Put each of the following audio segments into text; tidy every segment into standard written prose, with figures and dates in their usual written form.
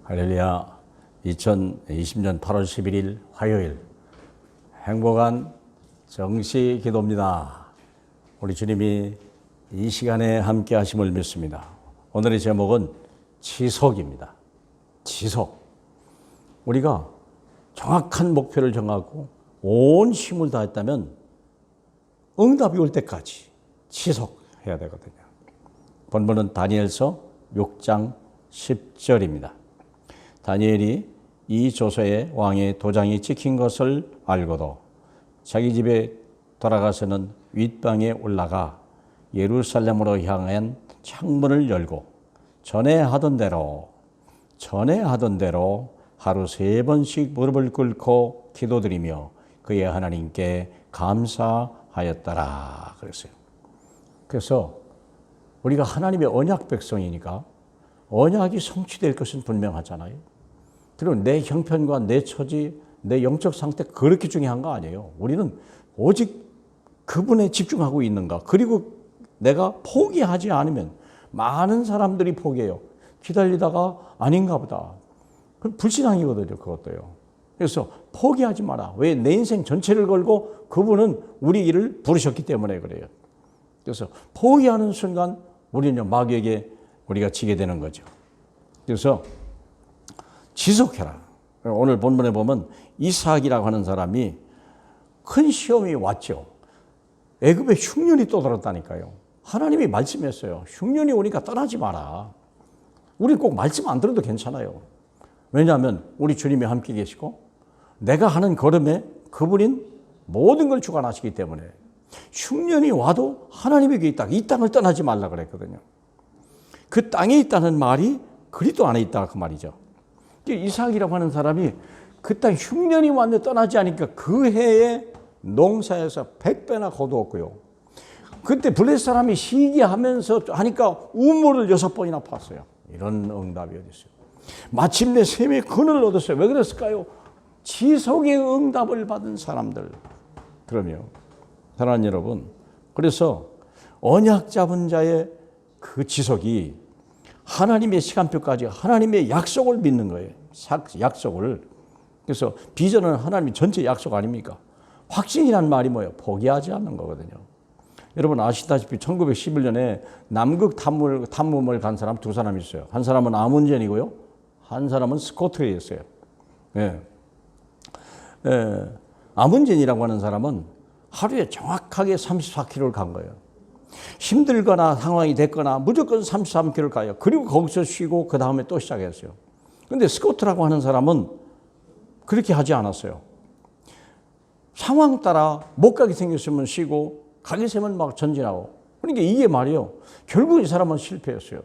할렐루야. 2020년 8월 11일 화요일 행복한 정시 기도입니다. 우리 주님이 이 시간에 함께 하심을 믿습니다. 오늘의 제목은 지속입니다. 지속. 우리가 정확한 목표를 정하고 온 힘을 다했다면 응답이 올 때까지 지속해야 되거든요. 본문은 다니엘서 6장 10절입니다. 다니엘이 이 조서에 왕의 도장이 찍힌 것을 알고도 자기 집에 돌아가서는 윗방에 올라가 예루살렘으로 향한 창문을 열고 전에 하던 대로 하루 3번씩 무릎을 꿇고 기도드리며 그의 하나님께 감사하였더라 그랬어요. 그래서 우리가 하나님의 언약 백성이니까 언약이 성취될 것은 분명하잖아요. 그리고 내 형편과 내 처지, 내 영적 상태 그렇게 중요한 거 아니에요. 우리는 오직 그분에 집중하고 있는가. 그리고 내가 포기하지 않으면 많은 사람들이 포기해요. 기다리다가 아닌가 보다. 그럼 불신앙이거든요. 그것도요. 그래서 포기하지 마라. 왜? 내 인생 전체를 걸고 그분은 우리 일을 부르셨기 때문에 그래요. 그래서 포기하는 순간 우리는 마귀에게 우리가 지게 되는 거죠. 그래서 지속해라. 오늘 본문에 보면 이삭이라고 하는 사람이 큰 시험이 왔죠. 애굽에 흉년이 떠들었다니까요. 하나님이 말씀했어요. 흉년이 오니까 떠나지 마라. 우리 꼭 말씀 안 들어도 괜찮아요. 왜냐하면 우리 주님이 함께 계시고 내가 하는 걸음에 그분인 모든 걸 주관하시기 때문에 흉년이 와도 하나님에게 있다. 이 땅을 떠나지 말라 그랬거든요. 그 땅에 있다는 말이 그리스도 안에 있다 그 말이죠. 이삭이라고 하는 사람이 그 땅 흉년이 왔는데 떠나지 않으니까 그 해에 농사에서 100배나 거두었고요. 그때 블레셋 사람이 시기하면서 하니까 우물을 6번이나 팠어요. 이런 응답이 어디 있어요. 마침내 셈의 근을 얻었어요. 왜 그랬을까요? 지속의 응답을 받은 사람들. 그러면 사랑하는 여러분, 그래서 언약 잡은 자의 그 지속이 하나님의 시간표까지 하나님의 약속을 믿는 거예요. 약속을. 그래서 비전은 하나님의 전체 약속 아닙니까? 확신이라는 말이 뭐예요? 포기하지 않는 거거든요. 여러분 아시다시피 1911년에 남극 탐험을 간 사람 두 사람이 있어요. 한 사람은 아문젠이고요. 한 사람은 스코트였어요. 예. 아문젠이라고 하는 사람은 하루에 정확하게 34km를 간 거예요. 힘들거나 상황이 됐거나 무조건 33km를 가요. 그리고 거기서 쉬고 그 다음에 또 시작했어요. 그런데 스코트라고 하는 사람은 그렇게 하지 않았어요. 상황 따라 못 가게 생겼으면 쉬고 가게 되면 막 전진하고. 그러니까 이게 말이에요. 결국 이 사람은 실패했어요.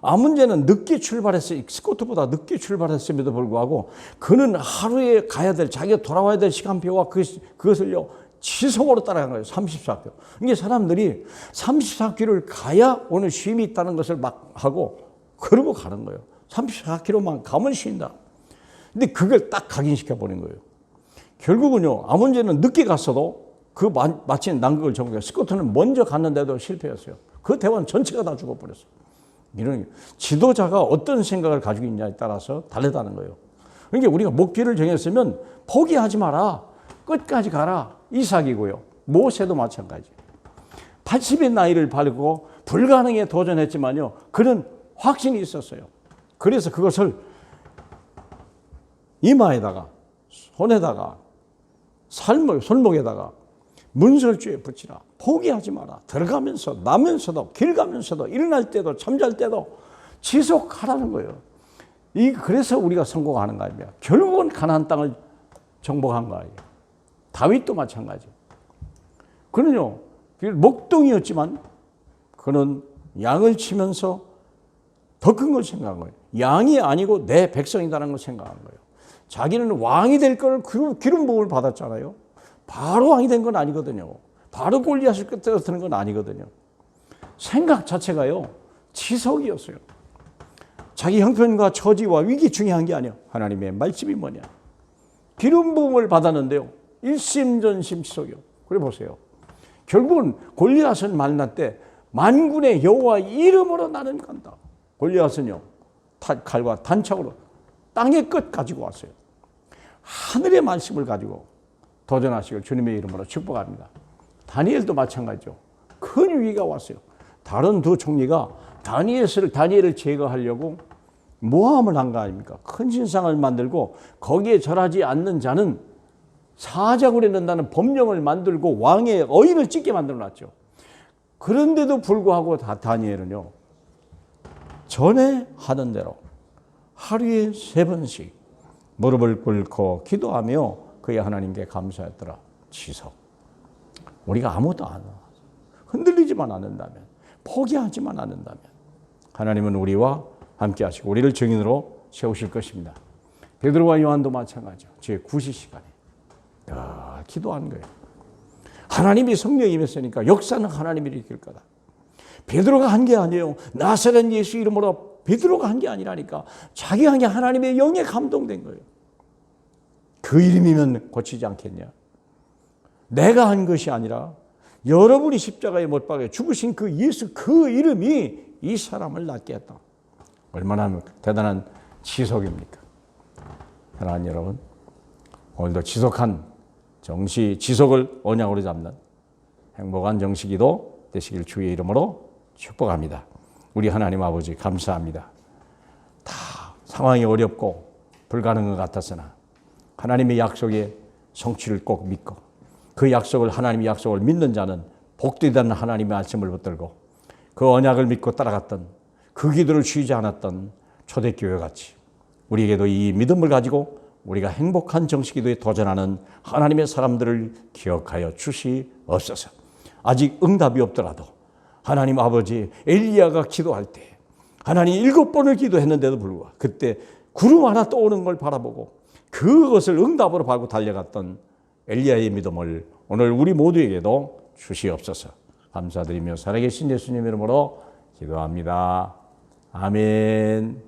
아문제는 늦게 출발했어요. 스코트보다 늦게 출발했음에도 불구하고 그는 하루에 가야 될 자기가 돌아와야 될 시간표와 그것을요. 지속으로 따라간 거예요. 34km. 이게 사람들이 34km를 가야 오늘 쉼이 있다는 것을 막 하고 그러고 가는 거예요. 34km만 가면 쉰다. 근데 그걸 딱 각인시켜버린 거예요. 결국은요. 아문제는 늦게 갔어도 그 마친 남극을 정복해요. 스코트는 먼저 갔는데도 실패했어요. 그 대원 전체가 다 죽어버렸어요. 이런 지도자가 어떤 생각을 가지고 있냐에 따라서 다르다는 거예요. 그러니까 우리가 목표를 정했으면 포기하지 마라. 끝까지 가라. 이삭이고요. 모세도 마찬가지. 80의 나이를 밟고 불가능에 도전했지만요. 그는 확신이 있었어요. 그래서 그것을 이마에다가 손에다가 손목에다가 문설주에 붙이라. 포기하지 마라. 들어가면서 나면서도 길 가면서도 일어날 때도 잠잘 때도 지속하라는 거예요. 그래서 우리가 성공하는 거 아닙니까? 결국은 가나안 땅을 정복한 거예요. 다윗도 마찬가지. 그는요, 목동이었지만 그는 양을 치면서 더 큰 걸 생각한 거예요. 양이 아니고 내 백성이라는 걸 생각한 거예요. 자기는 왕이 될 걸 기름 부음을 받았잖아요. 바로 왕이 된 건 아니거든요. 바로 골리앗을 떨어뜨리는 건 아니거든요. 생각 자체가요, 지속이었어요. 자기 형편과 처지와 위기 중요한 게 아니에요. 하나님의 말씀이 뭐냐. 기름 부음을 받았는데요. 일심전심지속이요. 그래 보세요. 결국은 골리앗은 만날 때 만군의 여호와 이름으로 나는 간다. 골리앗은요. 칼과 단창으로 땅의 끝 가지고 왔어요. 하늘의 말씀을 가지고 도전하시길 주님의 이름으로 축복합니다. 다니엘도 마찬가지죠. 큰 위기가 왔어요. 다른 두 총리가 다니엘을 제거하려고 모함을 한 거 아닙니까? 큰 신상을 만들고 거기에 절하지 않는 자는 사자굴에 넣는다는 법령을 만들고 왕의 어인을 찍게 만들어놨죠. 그런데도 불구하고 다니엘은요, 전에 하던 대로 하루에 3번씩 무릎을 꿇고 기도하며 그의 하나님께 감사했더라. 지속. 우리가 아무도 안 와. 흔들리지만 않는다면, 포기하지만 않는다면 하나님은 우리와 함께 하시고 우리를 증인으로 세우실 것입니다. 베드로와 요한도 마찬가지죠. 제9시 시간에 기도한 거예요. 하나님이 성령이 임했으니까 역사는 하나님이 일으킬 거다. 베드로가 한 게 아니에요. 나사렛 예수 이름으로 베드로가 한 게 아니라니까. 자기가 한 게 하나님의 영에 감동된 거예요. 그 이름이면 고치지 않겠냐. 내가 한 것이 아니라 여러분이 십자가에 못 박혀 죽으신 그 예수 그 이름이 이 사람을 낫게 했다. 얼마나 대단한 지속입니까? 사랑하는 여러분, 오늘도 지속한 지속을 언약으로 잡는 행복한 정식기도 되시길 주의 이름으로 축복합니다. 우리 하나님 아버지 감사합니다. 다 상황이 어렵고 불가능한 것 같았으나 하나님의 약속의 성취를 꼭 믿고 그 약속을 하나님의 약속을 믿는 자는 복되다는 하나님의 말씀을 붙들고 그 언약을 믿고 따라갔던 그 기도를 쉬지 않았던 초대교회 같이 우리에게도 이 믿음을 가지고 우리가 행복한 정식기도에 도전하는 하나님의 사람들을 기억하여 주시옵소서. 아직 응답이 없더라도 하나님 아버지 엘리야가 기도할 때 하나님 7번을 기도했는데도 불구하고 그때 구름 하나 떠오는 걸 바라보고 그것을 응답으로 받고 달려갔던 엘리야의 믿음을 오늘 우리 모두에게도 주시옵소서. 감사드리며 살아계신 예수님 이름으로 기도합니다. 아멘.